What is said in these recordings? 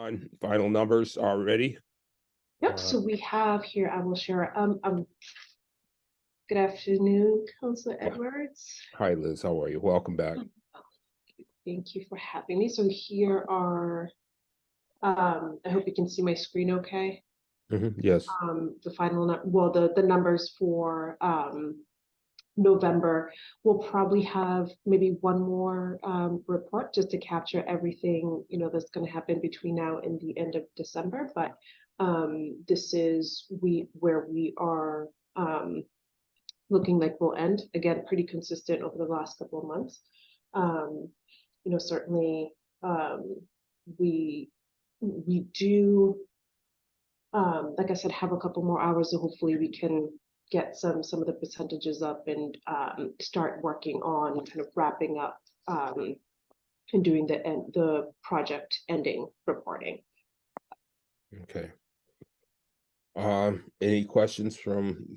Swan, final numbers are ready. Yep, so we have here, I will share, good afternoon, Councilor Edwards. Hi, Liz. How are you? Welcome back. Thank you for having me. So here are, I hope you can see my screen okay. Yes. The final, the numbers for November. We'll probably have maybe one more report just to capture everything, that's going to happen between now and the end of December. But this is where we are looking like we'll end. Again, pretty consistent over the last couple of months. Certainly we do, like I said, have a couple more hours, so hopefully we can get some of the percentages up and start working on kind of wrapping up and doing the project ending reporting. Okay. Any questions from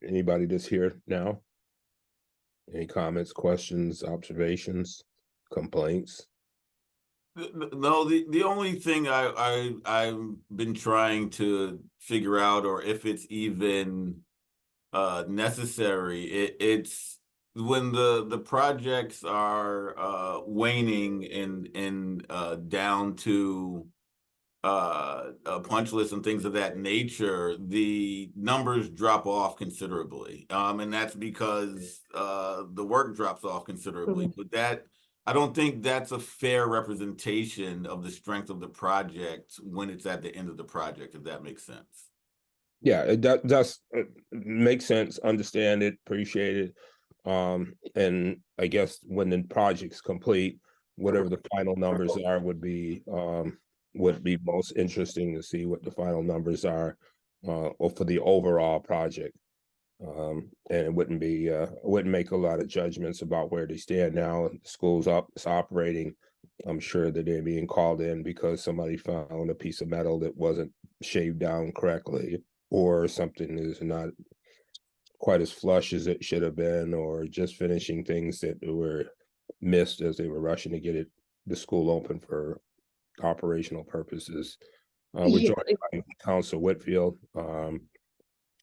anybody that's here now? Any comments, questions, observations, complaints? No, the only thing I've been trying to figure out, or if it's even necessary, it's when the projects are waning and down to a punch list and things of that nature, the numbers drop off considerably, and that's because the work drops off considerably. But that, I don't think that's a fair representation of the strength of the project when it's at the end of the project, if that makes sense. Yeah, it does make sense. Understand it, appreciate it. And I guess when the project's complete, whatever the final numbers are would be most interesting to see what the final numbers are or for the overall project. And it wouldn't make a lot of judgments about where they stand now. The school's up, it's operating. I'm sure that they're being called in because somebody found a piece of metal that wasn't shaved down correctly, or something is not quite as flush as it should have been, or just finishing things that were missed as they were rushing to get the school open for operational purposes. We're joined by Council Whitfield.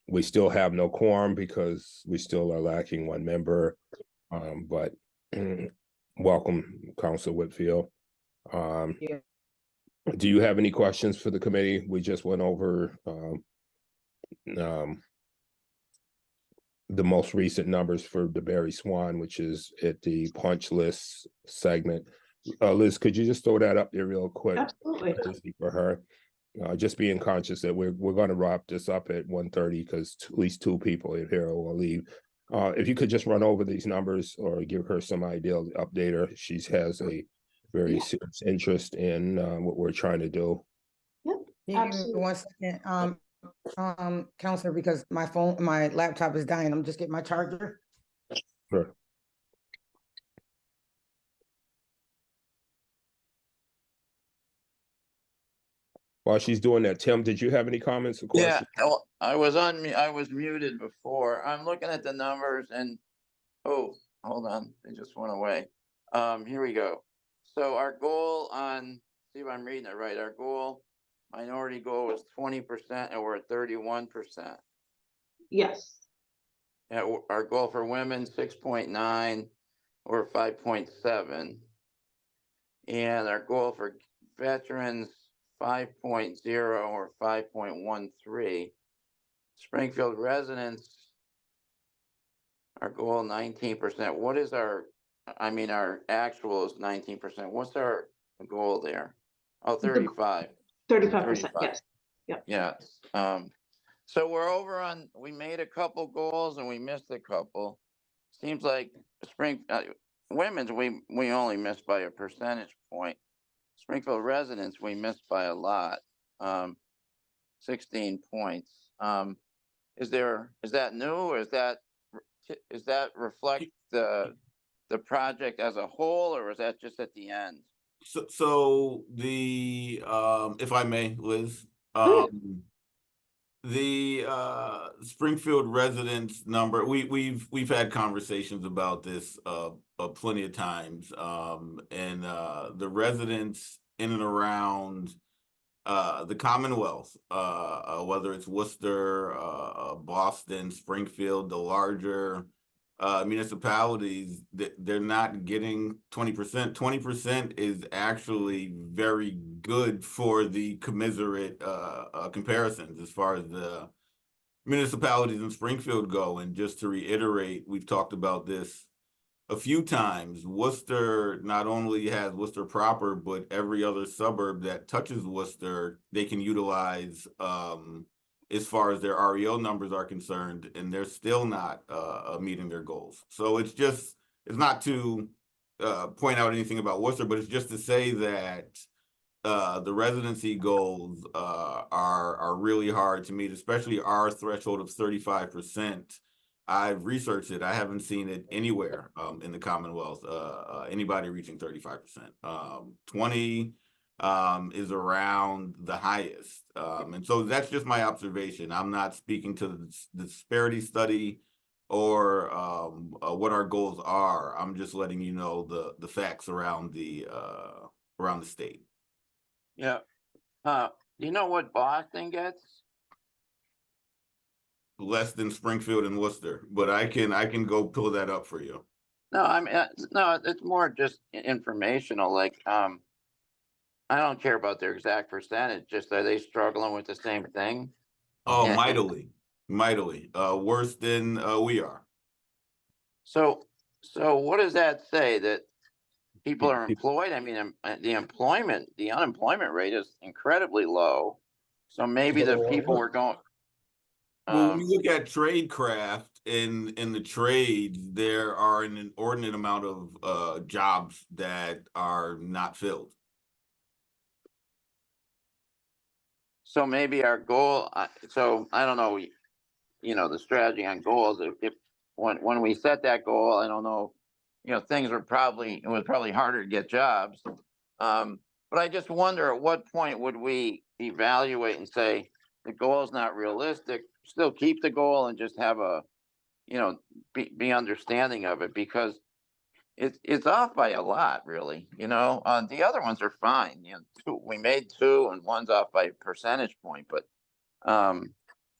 We still have no quorum because we still are lacking one member, but welcome, Council Whitfield. Yeah. Do you have any questions for the committee? We just went over the most recent numbers for the Barry Swan, which is at the punch list segment. Liz, could you just throw that up there real quick? Absolutely. For her. Just being conscious that we're going to wrap this up at 1:30 because at least two people in here will leave. If you could just run over these numbers or give her some idea, update her. She has a very serious interest in what we're trying to do. Yep. Give me 1 second, Counselor, because my laptop is dying. I'm just getting my charger. Sure. While she's doing that, Tim, did you have any comments or questions? Yeah, well, I was muted before. I'm looking at the numbers and, oh, hold on, they just went away. Here we go. So our goal see if I'm reading it right. Our minority goal was 20%, and we're at 31%. Yes. Yeah, our goal for women 6.9, or 5.7, and our goal for veterans 5.0 or 5.13. Springfield residents, our goal 19%. What is our actual is 19%. What's our goal there? Oh, 35. 35%, yes. Yep. Yes. So we're over we made a couple goals and we missed a couple. Seems like women's, we only missed by a percentage point. Springfield residents, we missed by a lot, 16 points. Is that new, or is that reflect the project as a whole, or is that just at the end? So the if I may, Liz, the Springfield residents number, we've had conversations about this plenty of times, and the residents in and around the Commonwealth, whether it's Worcester, Boston, Springfield, the larger municipalities, they're not getting 20%. 20% is actually very good for the commiserate comparisons as far as the municipalities in Springfield go. And just to reiterate, we've talked about this a few times. Worcester not only has Worcester proper, but every other suburb that touches Worcester, they can utilize as far as their REO numbers are concerned, and they're still not meeting their goals. So it's not to point out anything about Worcester, but it's just to say that the residency goals are really hard to meet, especially our threshold of 35%. I've researched it. I haven't seen it anywhere in the Commonwealth, anybody reaching 35%. 20 is around the highest. And so that's just my observation. I'm not speaking to the disparity study or what our goals are. I'm just letting you know the facts around the state. Yeah. Do you know what Boston gets? Less than Springfield and Worcester, but I can go pull that up for you. No, I mean, no, it's more just informational. Like, I don't care about their exact percentage. Just are they struggling with the same thing? Oh, Yeah. mightily, worse than we are. So what does that say? That people are employed? I mean, the unemployment rate is incredibly low. So maybe the people were going. Well, when you look at tradecraft in the trades, there are an inordinate amount of jobs that are not filled. So maybe our goal. So I don't know. The strategy on goals. If when we set that goal, I don't know. Things it was probably harder to get jobs. But I just wonder at what point would we evaluate and say the goal is not realistic, still keep the goal and just have be understanding of it, because it's off by a lot, really. The other ones are fine. We made 2 and one's off by a percentage point, but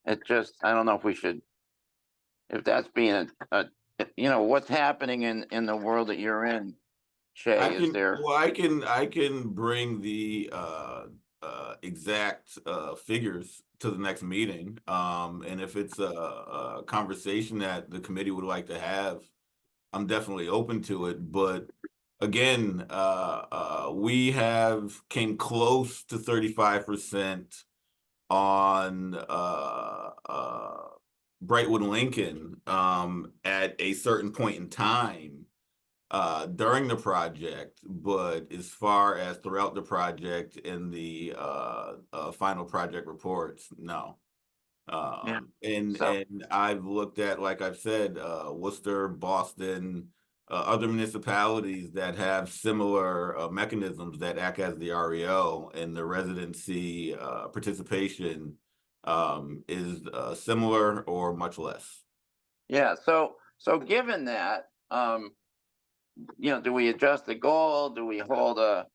it just, I don't know if that's being what's happening in the world that you're in, Shay. I can bring the exact figures to the next meeting. And if it's a conversation that the committee would like to have, I'm definitely open to it. But again, we came close to 35% on Brightwood Lincoln at a certain point in time during the project, but as far as throughout the project in the final project reports, no. And I've looked at, like I've said, Worcester, Boston, other municipalities that have similar mechanisms that act as the REO, and the residency participation is similar or much less. Yeah. So given that, do we adjust the goal? Do we hold a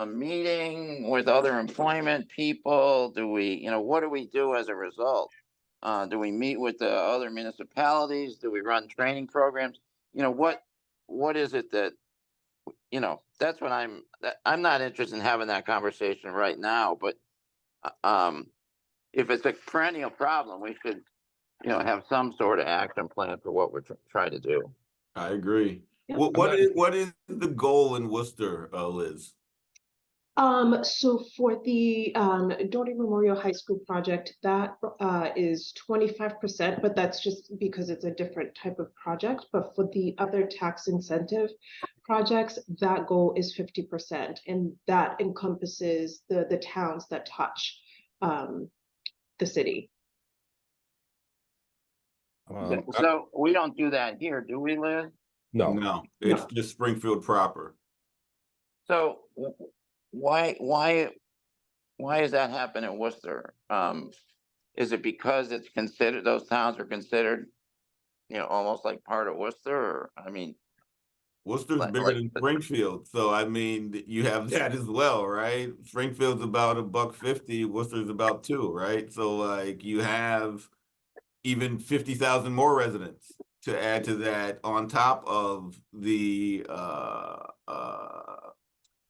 meeting with other employment people? Do we, what do we do as a result? Do we meet with the other municipalities? Do we run training programs? What is it that, that's what I'm not interested in having that conversation right now, but if it's a perennial problem, we should, have some sort of action plan for what we're trying to do. I agree. Yeah. What is the goal in Worcester, Liz? So for the Doherty Memorial High School project, that is 25%, but that's just because it's a different type of project. But for the other tax incentive projects, that goal is 50%, and that encompasses the towns that touch the city. So we don't do that here, do we, Liz? No, it's just Springfield proper. So why does that happen in Worcester? Is it because it's considered, those towns are considered, almost like part of Worcester? Or, I mean, Worcester's Like- bigger like- than Springfield, so I mean, you have that as well, right? Springfield's about $1.50, Worcester's about 2, right? So like you have even 50,000 more residents to add to that on top of the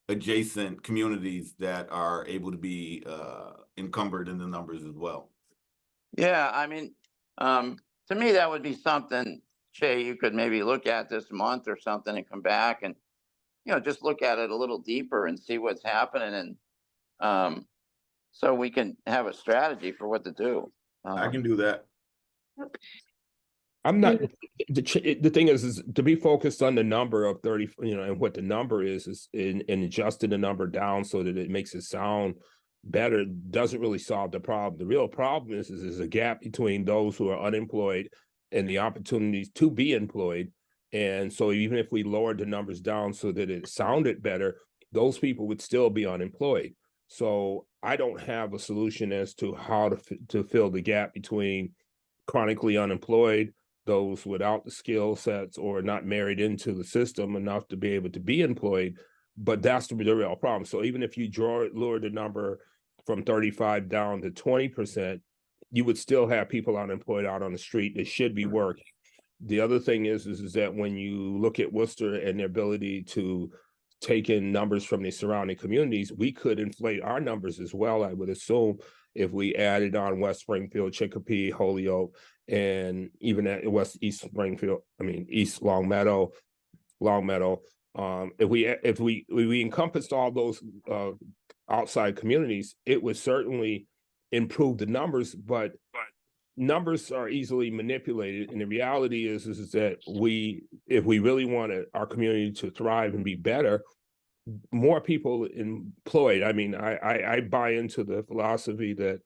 adjacent communities that are able to be encumbered in the numbers as well. Yeah, I mean, to me, that would be something, Shay, you could maybe look at this month or something and come back and, just look at it a little deeper and see what's happening. And so we can have a strategy for what to do. I can do that. I'm not, the thing is to be focused on the number of 30, and what the number is in adjusting the number down so that it makes it sound better doesn't really solve the problem. The real problem is a gap between those who are unemployed and the opportunities to be employed. And so even if we lowered the numbers down so that it sounded better, those people would still be unemployed. So I don't have a solution as to how to fill the gap between chronically unemployed, those without the skill sets or not married into the system enough to be able to be employed. But that's the real problem. So even if you lower the number from 35 down to 20%, you would still have people unemployed out on the street that should be working. The other thing is that when you look at Worcester and their ability to take in numbers from the surrounding communities, we could inflate our numbers as well, I would assume, if we added on West Springfield, Chicopee, Holyoke, and even at East Springfield, East Longmeadow. If we encompassed all those outside communities, it would certainly improve the numbers, but numbers are easily manipulated. And the reality is that if we really wanted our community to thrive and be better, more people employed. I buy into the philosophy that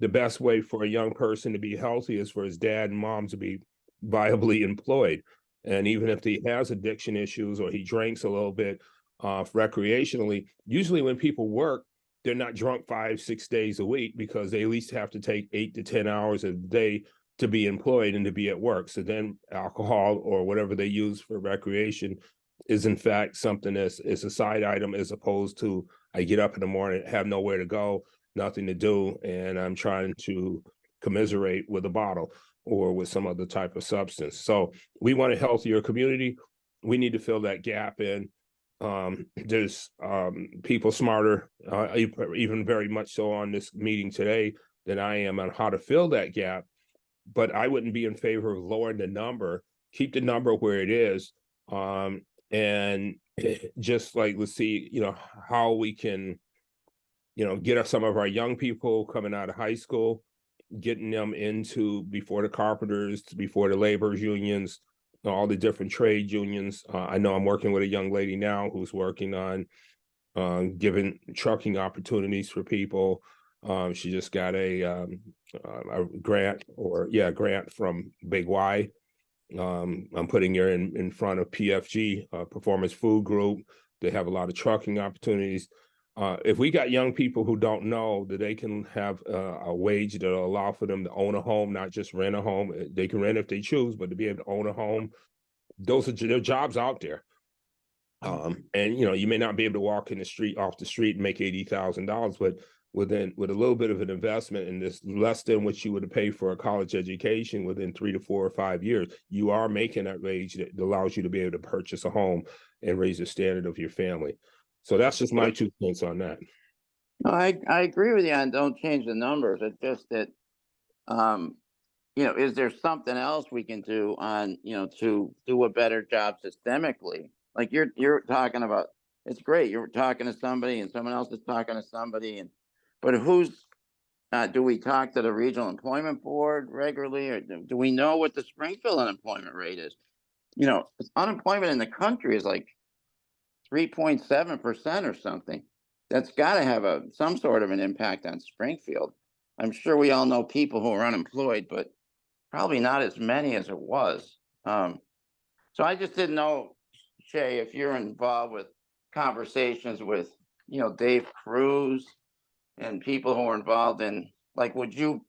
the best way for a young person to be healthy is for his dad and mom to be viably employed. And even if he has addiction issues or he drinks a little bit recreationally, usually when people work, they're not drunk 5-6 days a week because they at least have to take 8 to 10 hours a day to be employed and to be at work. So then alcohol or whatever they use for recreation is in fact something that's is a side item, as opposed to I get up in the morning, have nowhere to go, nothing to do, and I'm trying to commiserate with a bottle or with some other type of substance. So we want a healthier community. We need to fill that gap in. There's people smarter, even very much so on this meeting today than I am on how to fill that gap. But I wouldn't be in favor of lowering the number, keep the number where it is. And just like, let's see, how we can, get some of our young people coming out of high school, getting them into before the carpenters, before the laborers unions, all the different trade unions. I know I'm working with a young lady now who's working on giving trucking opportunities for people. She just got a grant from Big Y. I'm putting her in front of PFG, Performance Food Group. They have a lot of trucking opportunities. If we got young people who don't know that they can have a wage that'll allow for them to own a home, not just rent a home. They can rent if they choose, but to be able to own a home, those are their jobs out there. And you may not be able to walk in the street off the street and make $80,000, but with a little bit of an investment in this, less than what you would have paid for a college education, within 3 to 4 or 5 years, you are making that wage that allows you to be able to purchase a home and raise the standard of your family. So that's just my 2 cents on that. No, I agree with you on don't change the numbers. It's just that, is there something else we can do on, to do a better job systemically? Like you're talking about, it's great. You're talking to somebody and someone else is talking to somebody, but do we talk to the Regional Employment Board regularly, or do we know what the Springfield unemployment rate is? Unemployment in the country is like 3.7% or something. That's got to have some sort of an impact on Springfield. I'm sure we all know people who are unemployed, but probably not as many as it was. So I just didn't know, Shay, if you're involved with conversations with, Dave Cruz and people who are involved in, like, would you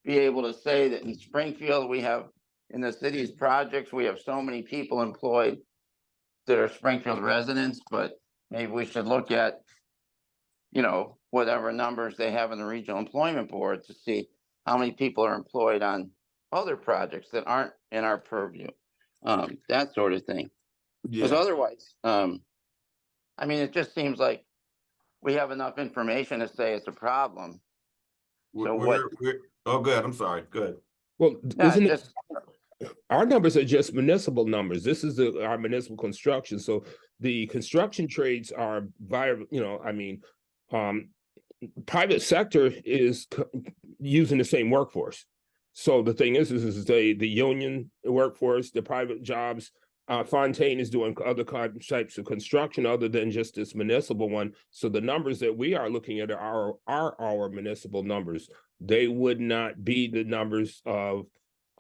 be able to say that in Springfield, in the city's projects, we have so many people employed, that are Springfield residents, but maybe we should look at, you know, whatever numbers they have in the regional employment board to see how many people are employed on other projects that aren't in our purview. That sort of thing. Because Yeah. otherwise, I mean, it just seems like we have enough information to say it's a problem. So Oh, good. I'm sorry. Good. Well, No, isn't it? just, Our numbers are just municipal numbers. This is our municipal construction. So the construction trades are I mean, private sector is using the same workforce. So the thing is the union workforce, the private jobs. Fontaine is doing other types of construction other than just this municipal one. So the numbers that we are looking at are our municipal numbers. They would not be the numbers of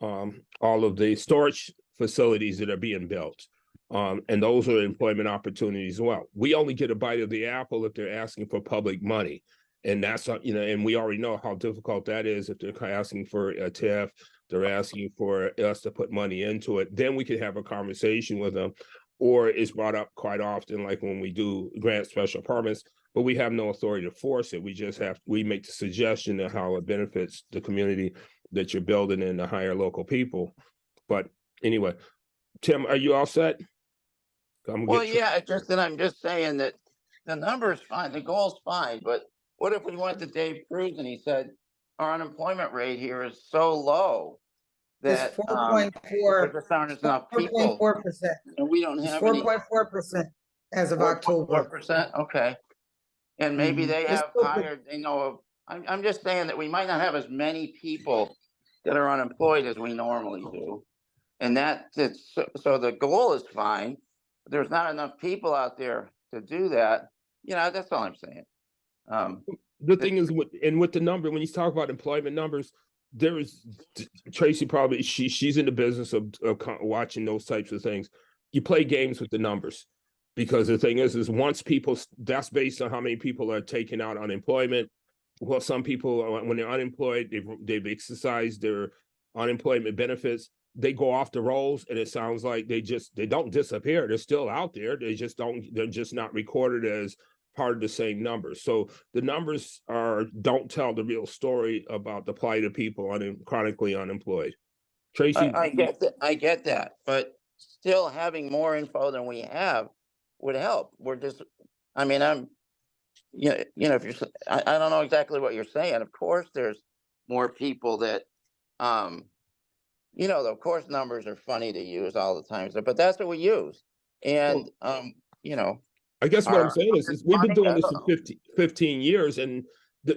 all of the storage facilities that are being built. And those are employment opportunities as well. We only get a bite of the apple if they're asking for public money. And that's, and we already know how difficult that is if they're asking for a TIF, they're asking for us to put money into it. Then we could have a conversation with them. Or it's brought up quite often, like when we do grant special permits, but we have no authority to force it. We make the suggestion of how it benefits the community that you're building and to hire local people. But anyway, Tim, are you all set? well, yeah, it's just that I'm just saying that the number's fine, the goal's fine, but what if we went to Dave Cruz and he said, our unemployment rate here is so low that It's 4.4, there aren't enough people 4.4%. and we don't It's have any. 4.4% as of October. 4%, okay. And maybe they It's have still good. hired, they know of, I'm just saying that we might not have as many people that are unemployed as we normally do. And so the goal is fine, but there's not enough people out there to do that. You know, that's all I'm saying. The thing is, with the number, when you talk about employment numbers, there is Tracy probably she's in the business of watching those types of things. You play games with the numbers because the thing is once people, that's based on how many people are taking out unemployment. Well, some people when they're unemployed, they've exercised their unemployment benefits. They go off the rolls, and it sounds like they don't disappear. They're still out there. They're just not recorded as part of the same numbers. So the numbers don't tell the real story about the plight of people chronically unemployed. Tracy, I get that, but still having more info than we have would help. I mean, if you're, I don't know exactly what you're saying. Of course, there's more people that, of course, numbers are funny to use all the time, but that's what we use. And, I guess what I'm saying is we've been doing this for 15 years, and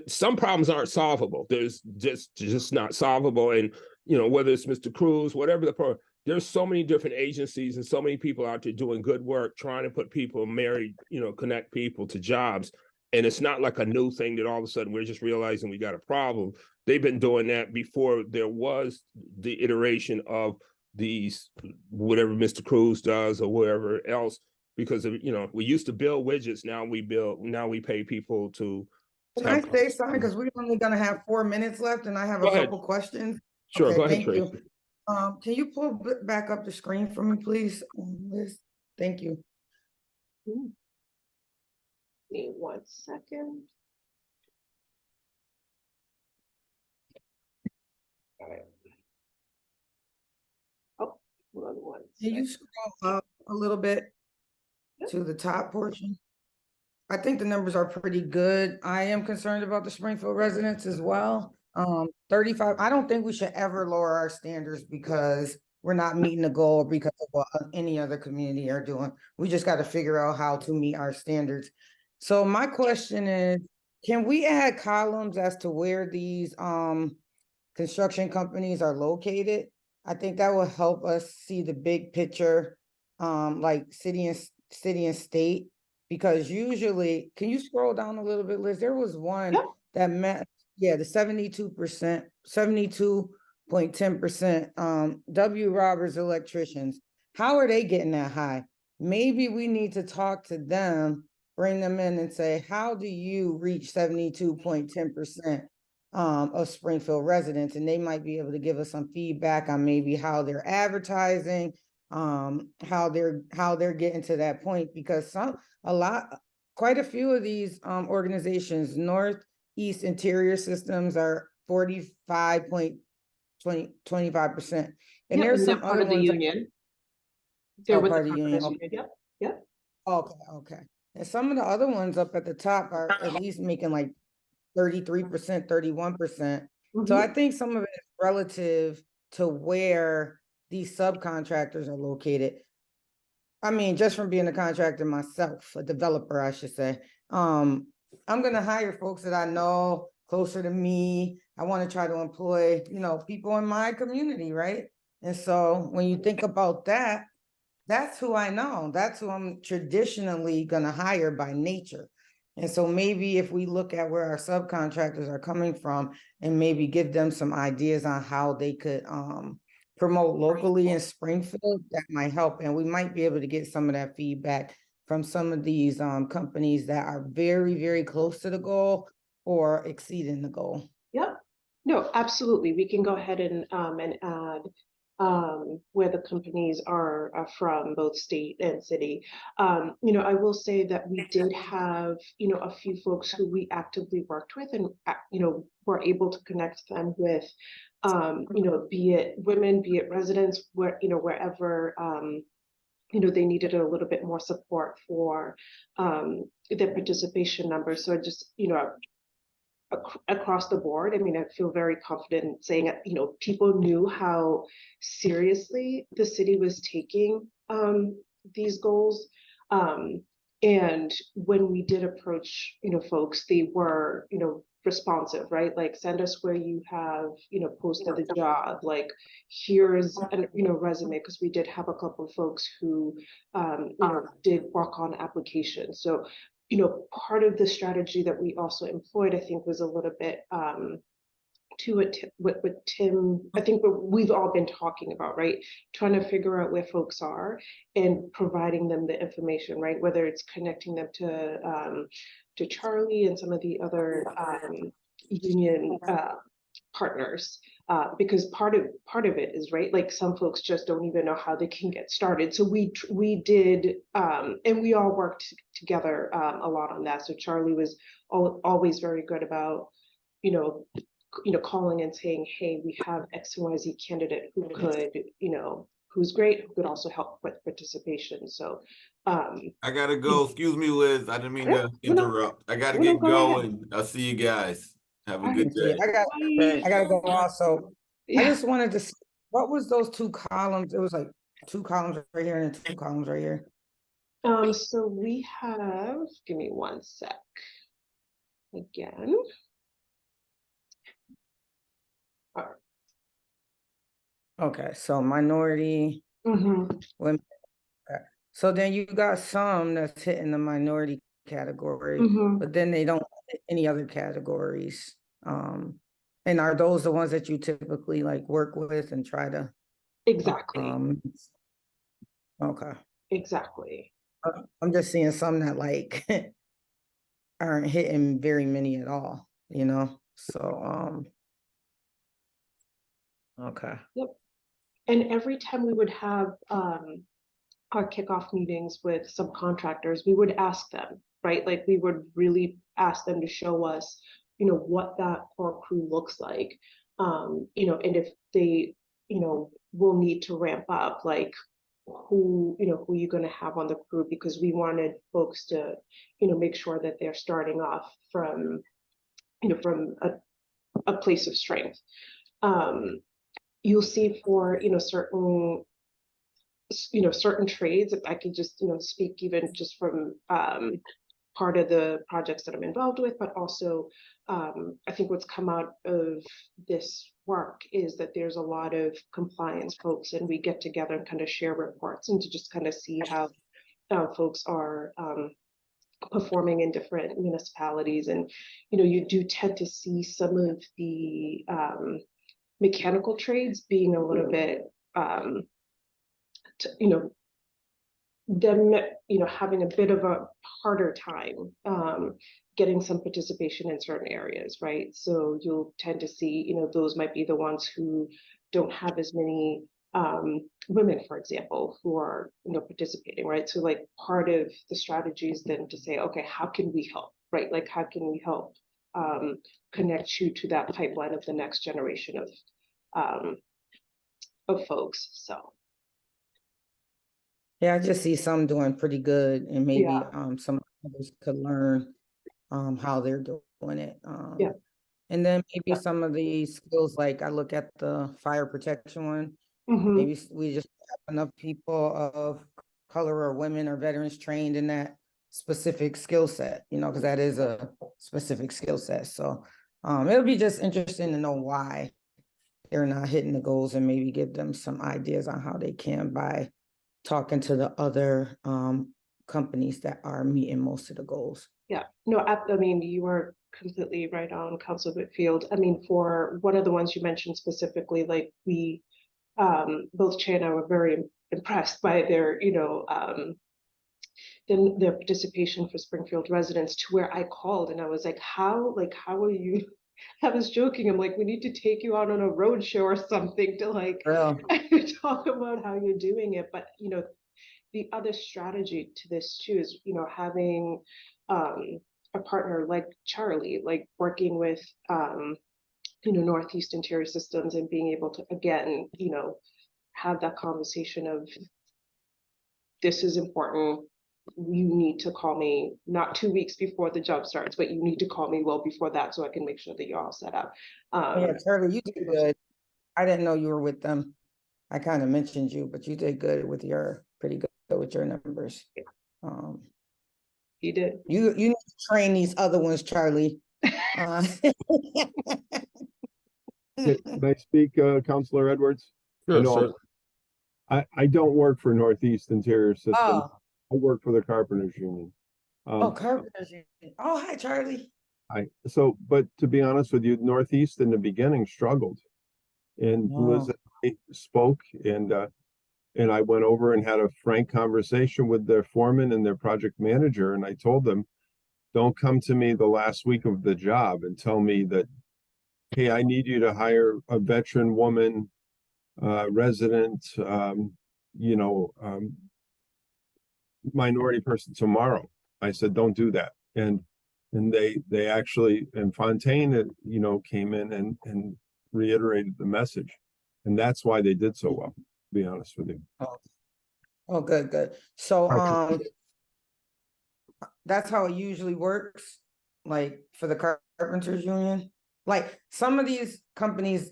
some problems aren't solvable. There's just not solvable. And, whether it's Mr. Cruz, whatever the problem, there's so many different agencies and so many people out there doing good work, trying to put people married, connect people to jobs. And it's not like a new thing that all of a sudden we're just realizing we got a problem. They've been doing that before there was the iteration of these, whatever Mr. Cruz does or whoever else. Because we used to build widgets. Now we pay people to. Can I say something? Because we're only going to have 4 minutes left, and I have a couple questions. Sure, okay, go ahead, thank Tracy. you. Can you pull back up the screen for me, please, Liz? Thank you. Give me 1 second. All right. Oh, hold on 1 Can you scroll up a little bit to the top portion? I think the numbers are pretty good. I am concerned about the Springfield residents as well. 35, I don't think we should ever lower our standards because we're not meeting the goal because of what any other community are doing. We just got to figure out how to meet our standards. So my question is, can we add columns as to where these construction companies are located? I think that will help us see the big picture, like city and state. Because usually, can you scroll down a little bit, Liz? There was one that met, the 72%, 72.10%, W. Roberts electricians. How are they getting that high? Maybe we need to talk to them, bring them in and say, how do you reach 72.10% of Springfield residents? And they might be able to give us some feedback on maybe how they're advertising, how they're getting to that point, because quite a few of these organizations, Northeast Interior Systems, are 45.25%. And Yep, there's and they're some part other of the ones. union. They're Oh, with the part of the union. carpenters union, yep. Okay. And some of the other ones up at the top are at least making like 33%, 31%. So I think some of it is relative to where these subcontractors are located. I mean, just from being a contractor myself, a developer, I should say. I'm gonna hire folks that I know closer to me. I want to try to employ, people in my community, right? And so when you think about that, that's who I know. That's who I'm traditionally gonna hire by nature. And so maybe if we look at where our subcontractors are coming from and maybe give them some ideas on how they could promote locally in Springfield, that might help. And we might be able to get some of that feedback from some of these companies that are very, very close to the goal or exceeding the goal. Yep. No, absolutely. We can go ahead and add where the companies are from, both state and city. I will say that we did have, a few folks who we actively worked with and, were able to connect them with, be it women, be it residents, wherever, they needed a little bit more support for their participation numbers. So just, across the board, I mean, I feel very confident in saying that, people knew how seriously the city was taking these goals. And when we did approach, folks, they were, responsive, right? Like, send us where you have, posted the job, like, here's a, resume, because we did have a couple of folks who, did work on applications. So, part of the strategy that we also employed, I think, was a little bit to what Tim, I think what we've all been talking about, right? Trying to figure out where folks are and providing them the information, right? Whether it's connecting them to Charlie and some of the other union partners, because part of it is, right, like, some folks just don't even know how they can get started. So we did, and we all worked together a lot on that. So Charlie was always very good about, calling and saying, hey, we have XYZ candidate who could, who's great, who could also help with participation. So I gotta go. Excuse me, Liz. I didn't mean to no, no, interrupt. I gotta no, get go ahead. going. I'll see you guys. Have a All good right. day. I gotta go also. I Yeah. just wanted to see, what was those two columns? It was like two columns right here and two columns right here. So we have, give me one sec. Again. All right. Okay, so minority women. Okay. So then you got some that's hitting the minority category, but then they don't hit any other categories. And are those the ones that you typically like work with and try to? Exactly. Okay. Exactly. I'm just seeing some that like aren't hitting very many at all, So okay. Yep. And every time we would have our kickoff meetings with subcontractors, we would ask them, right? Like, we would really ask them to show us, what that core crew looks like, and if they, will need to ramp up, like, who you're going to have on the crew, because we wanted folks to, make sure that they're starting off from, from a place of strength. You'll see for, certain trades, if I could just, speak even just from part of the projects that I'm involved with, but also I think what's come out of this work is that there's a lot of compliance folks, and we get together and kind of share reports and to just kind of see how folks are performing in different municipalities. And, you do tend to see some of the mechanical trades being a little bit, them, having a bit of a harder time getting some participation in certain areas, right? So you'll tend to see, those might be the ones who don't have as many women, for example, who are, participating, right? So like part of the strategy is then to say, okay, how can we help, right? Like how can we help connect you to that pipeline of the next generation of folks. So Yeah, I just see some doing pretty good, and maybe yeah, some others could learn how they're doing it. Yeah. And then maybe Yeah. some of these skills, like I look at the fire protection one, Mhm. maybe we just have enough people of color or women or veterans trained in that specific skill set, because that is a specific skill set. So it'll be just interesting to know why they're not hitting the goals, and maybe give them some ideas on how they can by talking to the other companies that are meeting most of the goals. Yeah, no, I mean, you were completely right on, Council Whitfield. I mean, for one of the ones you mentioned specifically, like we, both Che and I were very impressed by their, their participation for Springfield residents, to where I called and I was like, how are you? I was joking. I'm like, we need to take you out on a road show or something to like Real. talk about how you're doing it. But the other strategy to this too is, having a partner like Charlie, like working with Northeast Interior Systems, and being able to again, have that conversation of, this is important. You need to call me not 2 weeks before the job starts, but you need to call me well before that, so I can make sure that you're all set up. Yeah, Charlie, you did good. I didn't know you were with them. I kind of mentioned you, but you did good with pretty good with your numbers. You did. You need to train these other ones, Charlie. Can I speak, Counselor Edwards? Sure, know sure. I don't work for Northeast Interior Systems. Oh, I work for the Carpenters Union. Carpenters. Oh, hi, Charlie. But to be honest with you, Northeast in the beginning struggled. And Liz and I spoke, and I went over and had a frank conversation with their foreman and their project manager. And I told them, don't come to me the last week of the job and tell me that, hey, I need you to hire a veteran woman, resident, minority person tomorrow. I said, don't do that. And they actually, and Fontaine, came in and reiterated the message. And that's why they did so well, to be honest with you. Oh, good. So, that's how it usually works, like for the Carpenters Union. Like some of these companies,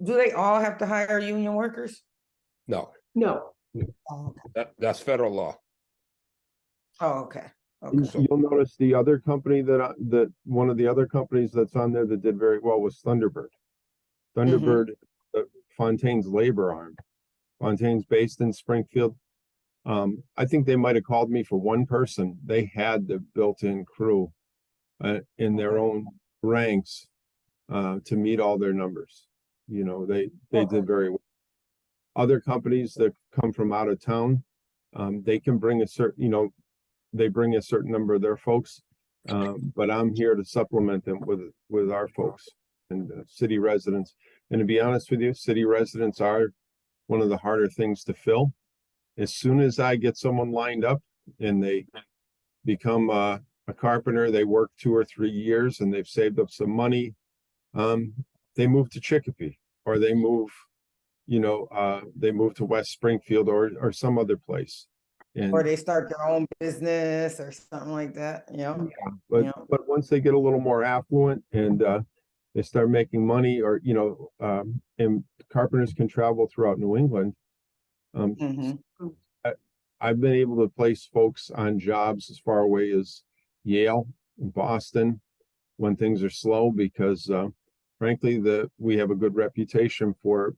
do they all have to hire union workers? No, No. Oh, that's federal law. okay. You'll notice the other company that one of the other companies that's on there that did very well was Thunderbird. Thunderbird, Fontaine's labor arm. Fontaine's based in Springfield. I think they might have called me for one person. They had the built-in crew in their own ranks to meet all their numbers. They did very well. Other companies that come from out of town, they can bring a certain, they bring a certain number of their folks, but I'm here to supplement them with our folks and city residents. And to be honest with you, city residents are one of the harder things to fill. As soon as I get someone lined up and they become a carpenter, they work 2 or 3 years and they've saved up some money, they move to Chicopee, or they move to West Springfield or some other place. Or they start their own business or something like that. But once they get a little more affluent and they start making money, or and carpenters can travel throughout New England. I've been able to place folks on jobs as far away as Yale and Boston when things are slow, because frankly, we have a good reputation for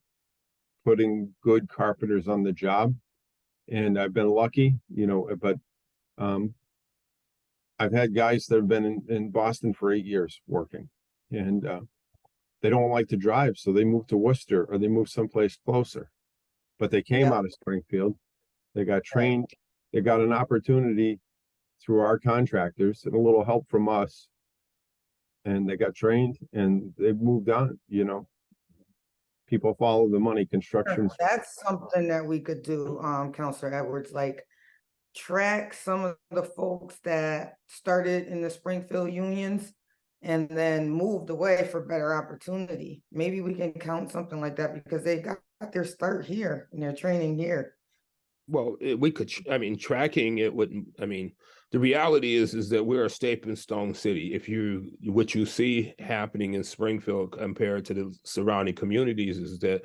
putting good carpenters on the job. And I've been lucky, but I've had guys that have been in Boston for 8 years working, and they don't like to drive, so they move to Worcester or they move someplace closer. But they came out of Springfield, they got trained, they got an opportunity through our contractors and a little help from us, and they got trained and they moved on. People follow the money, construction. That's something that we could do, Counselor Edwards, like track some of the folks that started in the Springfield unions and then moved away for better opportunity. Maybe we can count something like that because they got their start here and their training here. Well, we could, I mean, tracking it wouldn't, I mean, the reality is that we're a stepping stone city. If you, what you see happening in Springfield compared to the surrounding communities is that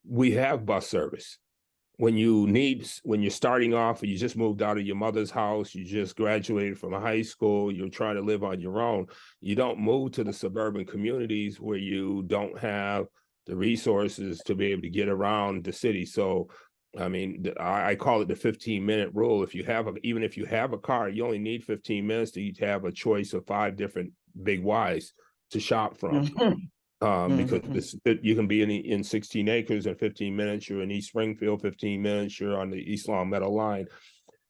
we have bus service. When you're starting off, or you just moved out of your mother's house, you just graduated from high school, you're trying to live on your own, you don't move to the suburban communities where you don't have the resources to be able to get around the city. So I mean, I call it the 15-minute rule. If you have even if you have a car, you only need 15 minutes to have a choice of 5 different big Ys to shop from. Because you can be in 16 acres in 15 minutes. You're in East Springfield, 15 minutes. You're on the East Long Meadow line.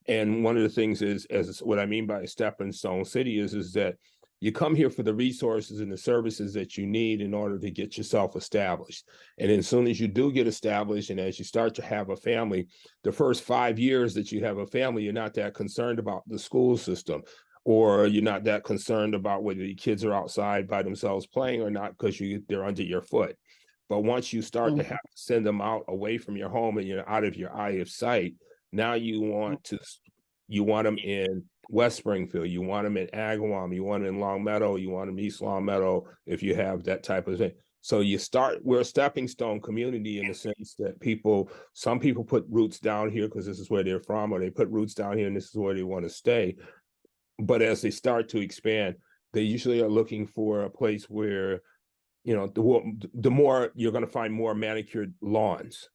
And one of the things is, as what I mean by a stepping stone city is that you come here for the resources and the services that you need in order to get yourself established. And as soon as you do get established, and as you start to have a family, the first 5 years that you have a family, you're not that concerned about the school system, or you're not that concerned about whether the kids are outside by themselves playing or not, because they're under your foot. But once you start to have to send them out away from your home and you're out of your eye of sight, now you want them in West Springfield, you want them in Agawam, you want them in Long Meadow, you want them East Long Meadow, if you have that type of thing. So we're a stepping stone community in the sense that some people put roots down here because this is where they're from, or they put roots down here and this is where they want to stay. But as they start to expand, they usually are looking for a place where, the more you're going to find more manicured lawns.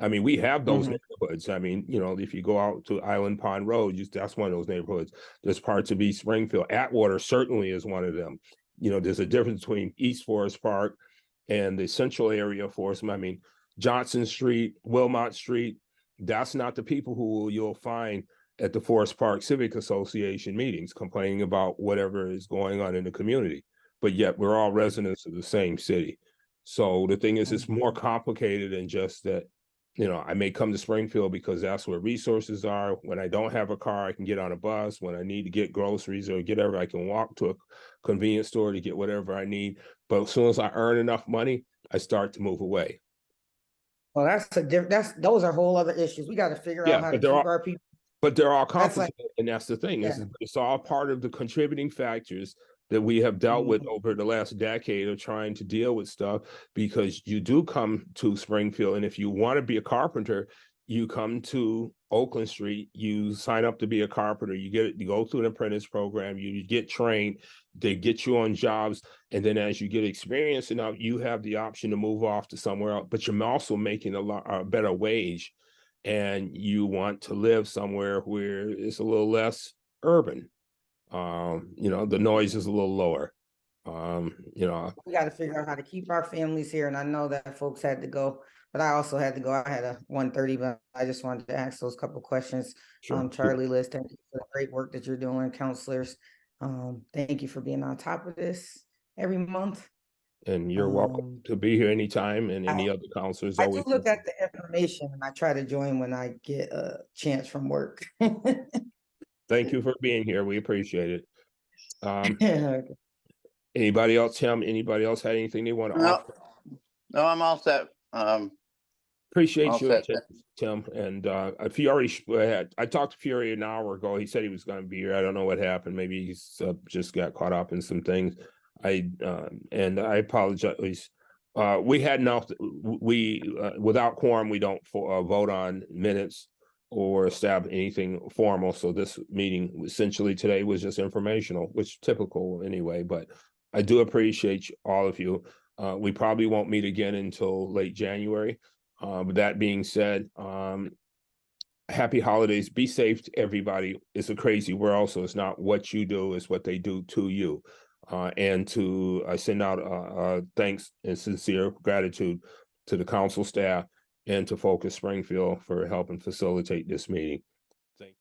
I mean, we have those neighborhoods. I mean, if you go out to Island Pond Road, that's one of those neighborhoods. There's parts of East Springfield. Atwater certainly is one of them. There's a difference between East Forest Park and the central area of Forest. I mean, Johnson Street, Wilmot Street, that's not the people who you'll find at the Forest Park Civic Association meetings complaining about whatever is going on in the community. But yet we're all residents of the same city. So the thing is, it's more complicated than just that. I may come to Springfield because that's where resources are. When I don't have a car, I can get on a bus. When I need to get groceries or whatever, I can walk to a convenience store to get whatever I need. But as soon as I earn enough money, I start to move away. Well, those are whole other issues. We got to figure out how to keep our people. But they're all complicated, and that's the thing. Yeah. It's all part of the contributing factors that we have dealt with over the last decade of trying to deal with stuff, because you do come to Springfield, and if you want to be a carpenter, you come to Oakland Street, you sign up to be a carpenter, you go through an apprentice program, you get trained, they get you on jobs, and then as you get experience enough, you have the option to move off to somewhere else, but you're also making a better wage, and you want to live somewhere where it's a little less urban. The noise is a little lower. We got to figure out how to keep our families here. And I know that folks had to go, but I also had to go. I had a 1:30, but I just wanted to ask those couple questions. Sure. Charlie, Liz, thank you for the great work that you're doing, counselors. Thank you for being on top of this every month. And you're welcome to be here anytime, and any other counselors. I do look at the information and I try to join when I get a chance from work. Thank you for being here. We appreciate it. Anybody else, Tim? Anybody else had anything they want to offer? No, I'm all set. Appreciate all you, set. Tim. And Fiore I talked to Fiore an hour ago. He said he was going to be here. I don't know what happened. Maybe he's just got caught up in some things. And I apologize. We had without quorum, we don't vote on minutes or establish anything formal. So this meeting essentially today was just informational, which typical anyway, but I do appreciate all of you. We probably won't meet again until late January. But that being said, happy holidays. Be safe to everybody. It's a crazy world, so it's not what you do, it's what they do to you. And I send out thanks and sincere gratitude to the council staff and to Focus Springfield for helping facilitate this meeting.